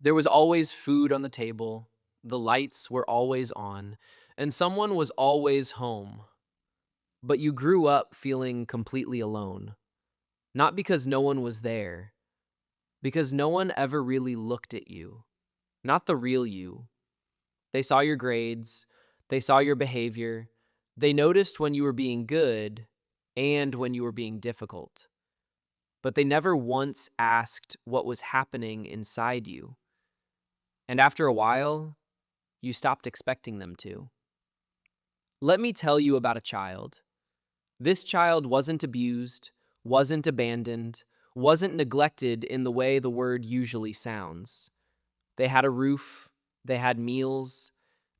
There was always food on the table, the lights were always on, and someone was always home. But you grew up feeling completely alone. Not because no one was there, because no one ever really looked at you. Not the real you. They saw your grades, they saw your behavior, they noticed when you were being good and when you were being difficult. But they never once asked what was happening inside you. And after a while, you stopped expecting them to. Let me tell you about a child. This child wasn't abused, wasn't abandoned, wasn't neglected in the way the word usually sounds. They had a roof, they had meals,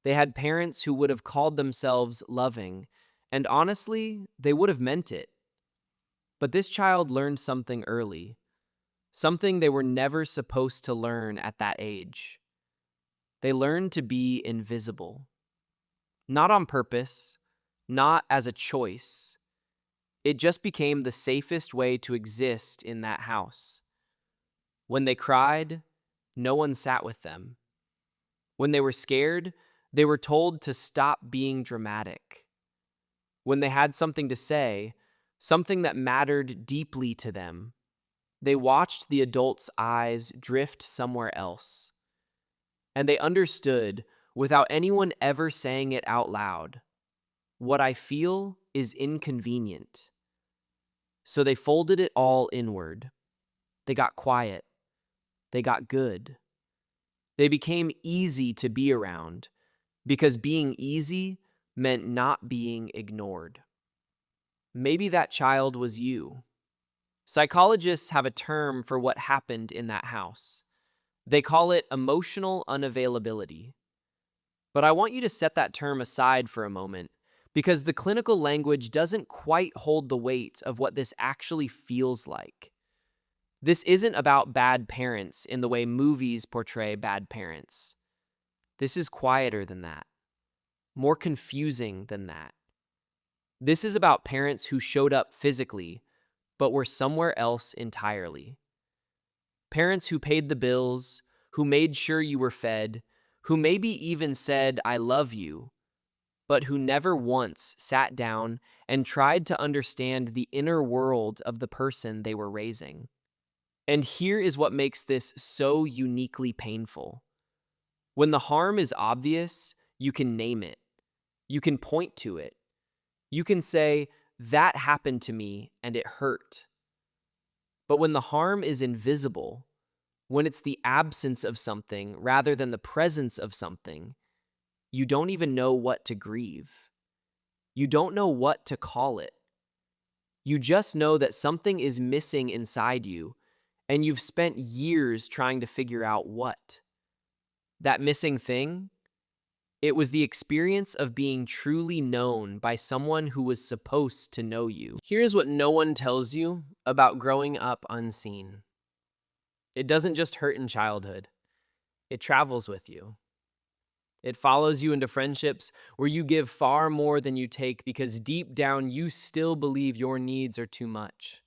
they had parents who would have called themselves loving, and honestly, they would have meant it. But this child learned something early, something they were never supposed to learn at that age. They learned to be invisible. Not on purpose, not as a choice. It just became the safest way to exist in that house. When they cried, no one sat with them. When they were scared, they were told to stop being dramatic. When they had something to say, something that mattered deeply to them, they watched the adult's eyes drift somewhere else. And they understood, without anyone ever saying it out loud, what I feel is inconvenient. So they folded it all inward. They got quiet. They got good. They became easy to be around because being easy meant not being ignored. Maybe that child was you. Psychologists have a term for what happened in that house. They call it emotional unavailability. But I want you to set that term aside for a moment because the clinical language doesn't quite hold the weight of what this actually feels like. This isn't about bad parents in the way movies portray bad parents. This is quieter than that, more confusing than that. This is about parents who showed up physically, but were somewhere else entirely. Parents who paid the bills, who made sure you were fed, who maybe even said, I love you, but who never once sat down and tried to understand the inner world of the person they were raising. And here is what makes this so uniquely painful. When the harm is obvious, you can name it. You can point to it. You can say, that happened to me and it hurt. But when the harm is invisible, when it's the absence of something rather than the presence of something, you don't even know what to grieve. You don't know what to call it. You just know that something is missing inside you, and you've spent years trying to figure out what. That missing thing? It was the experience of being truly known by someone who was supposed to know you. Here's what no one tells you about growing up unseen. It doesn't just hurt in childhood. It travels with you. It follows you into friendships where you give far more than you take because deep down you still believe your needs are too much.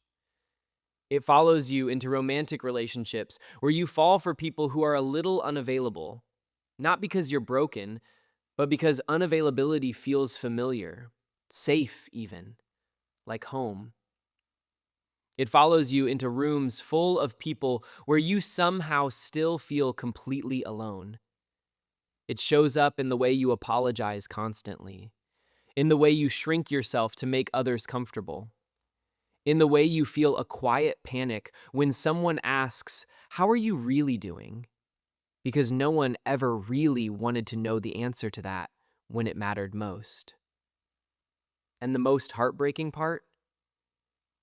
It follows you into romantic relationships where you fall for people who are a little unavailable, not because you're broken, but because unavailability feels familiar, safe even, like home. It follows you into rooms full of people where you somehow still feel completely alone. It shows up in the way you apologize constantly, in the way you shrink yourself to make others comfortable, in the way you feel a quiet panic when someone asks, how are you really doing? Because no one ever really wanted to know the answer to that when it mattered most. And the most heartbreaking part?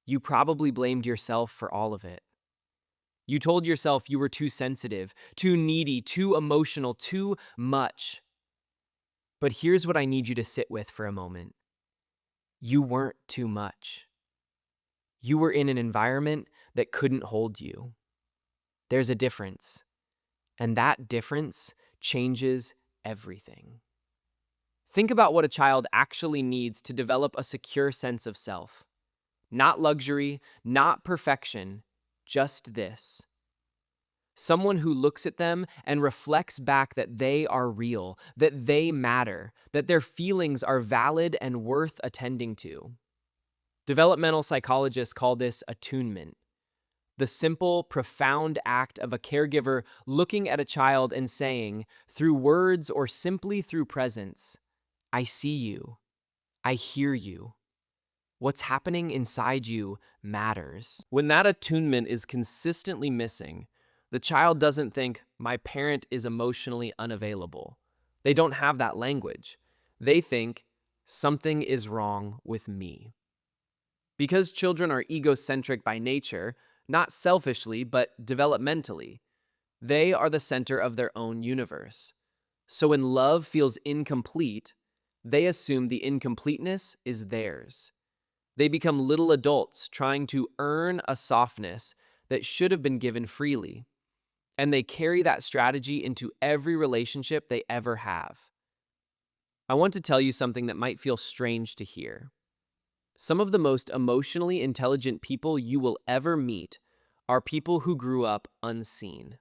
You probably blamed yourself for all of it. You told yourself you were too sensitive, too needy, too emotional, too much. But here's what I need you to sit with for a moment. You weren't too much. You were in an environment that couldn't hold you. There's a difference, and that difference changes everything. Think about what a child actually needs to develop a secure sense of self. Not luxury, not perfection, just this. Someone who looks at them and reflects back that they are real, that they matter, that their feelings are valid and worth attending to. Developmental psychologists call this attunement, the simple, profound act of a caregiver looking at a child and saying, through words or simply through presence, I see you, I hear you. What's happening inside you matters. When that attunement is consistently missing, the child doesn't think, my parent is emotionally unavailable. They don't have that language. They think, something is wrong with me. Because children are egocentric by nature, not selfishly, but developmentally, they are the center of their own universe. So when love feels incomplete, they assume the incompleteness is theirs. They become little adults trying to earn a softness that should have been given freely. And they carry that strategy into every relationship they ever have. I want to tell you something that might feel strange to hear. Some of the most emotionally intelligent people you will ever meet are people who grew up unseen.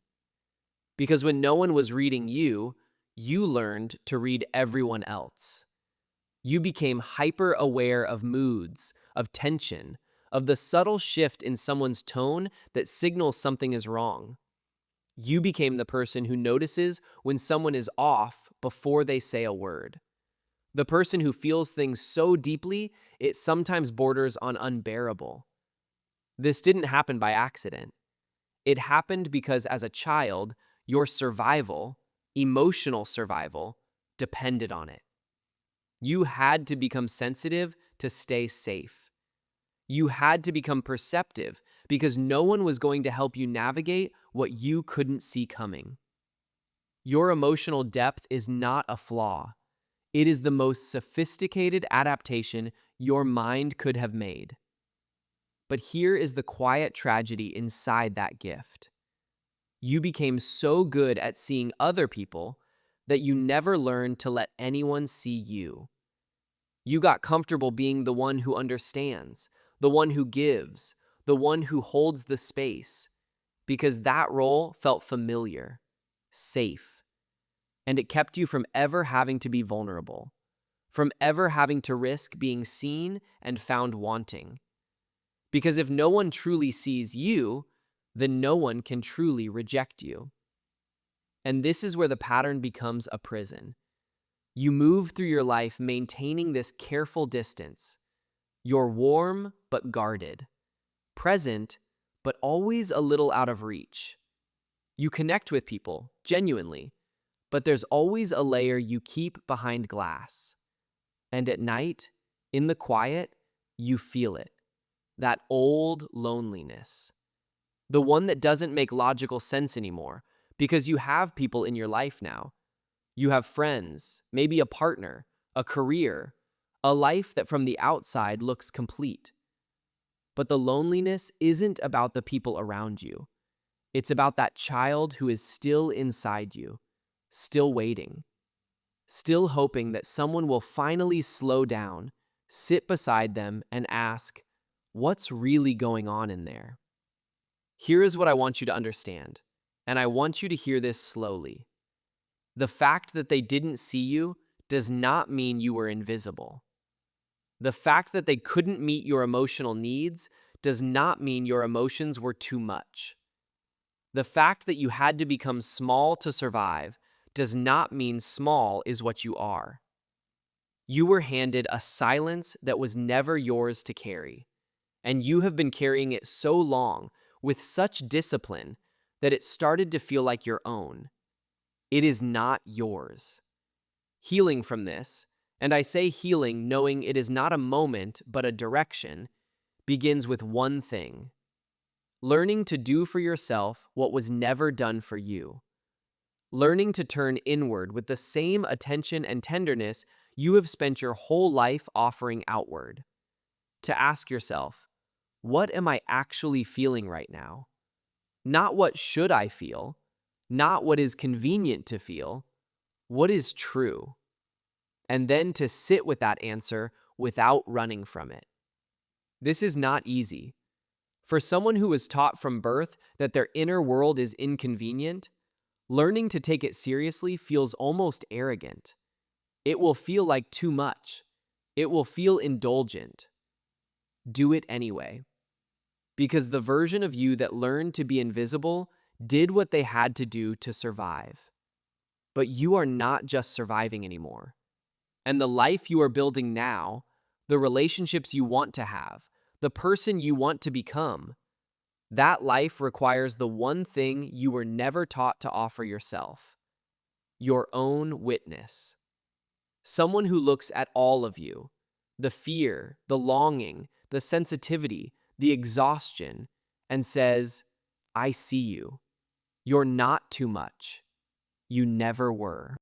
Because when no one was reading you, you learned to read everyone else. You became hyper aware of moods, of tension, of the subtle shift in someone's tone that signals something is wrong. You became the person who notices when someone is off before they say a word. The person who feels things so deeply, it sometimes borders on unbearable. This didn't happen by accident. It happened because as a child, your survival, emotional survival, depended on it. You had to become sensitive to stay safe. You had to become perceptive because no one was going to help you navigate what you couldn't see coming. Your emotional depth is not a flaw. It is the most sophisticated adaptation your mind could have made. But here is the quiet tragedy inside that gift. You became so good at seeing other people that you never learned to let anyone see you. You got comfortable being the one who understands, the one who gives, the one who holds the space, because that role felt familiar, safe, and it kept you from ever having to be vulnerable, from ever having to risk being seen and found wanting. Because if no one truly sees you, then no one can truly reject you. And this is where the pattern becomes a prison. You move through your life maintaining this careful distance. You're warm but guarded, present but always a little out of reach. You connect with people, genuinely, but there's always a layer you keep behind glass. And at night, in the quiet, you feel it. That old loneliness. The one that doesn't make logical sense anymore, because you have people in your life now. You have friends, maybe a partner, a career, a life that from the outside looks complete. But the loneliness isn't about the people around you. It's about that child who is still inside you, still waiting, still hoping that someone will finally slow down, sit beside them, and ask, what's really going on in there? Here is what I want you to understand, and I want you to hear this slowly. The fact that they didn't see you does not mean you were invisible. The fact that they couldn't meet your emotional needs does not mean your emotions were too much. The fact that you had to become small to survive does not mean small is what you are. You were handed a silence that was never yours to carry, and you have been carrying it so long with such discipline that it started to feel like your own. It is not yours. Healing from this, and I say healing knowing it is not a moment but a direction, begins with one thing: learning to do for yourself what was never done for you. Learning to turn inward with the same attention and tenderness you have spent your whole life offering outward. To ask yourself, what am I actually feeling right now? Not what should I feel, not what is convenient to feel, what is true? And then to sit with that answer without running from it. This is not easy. For someone who was taught from birth that their inner world is inconvenient, learning to take it seriously feels almost arrogant. It will feel like too much. It will feel indulgent. Do it anyway. Because the version of you that learned to be invisible did what they had to do to survive. But you are not just surviving anymore. And the life you are building now, the relationships you want to have, the person you want to become, that life requires the one thing you were never taught to offer yourself: your own witness. Someone who looks at all of you, the fear, the longing, the sensitivity, the exhaustion, and says, I see you. You're not too much. You never were.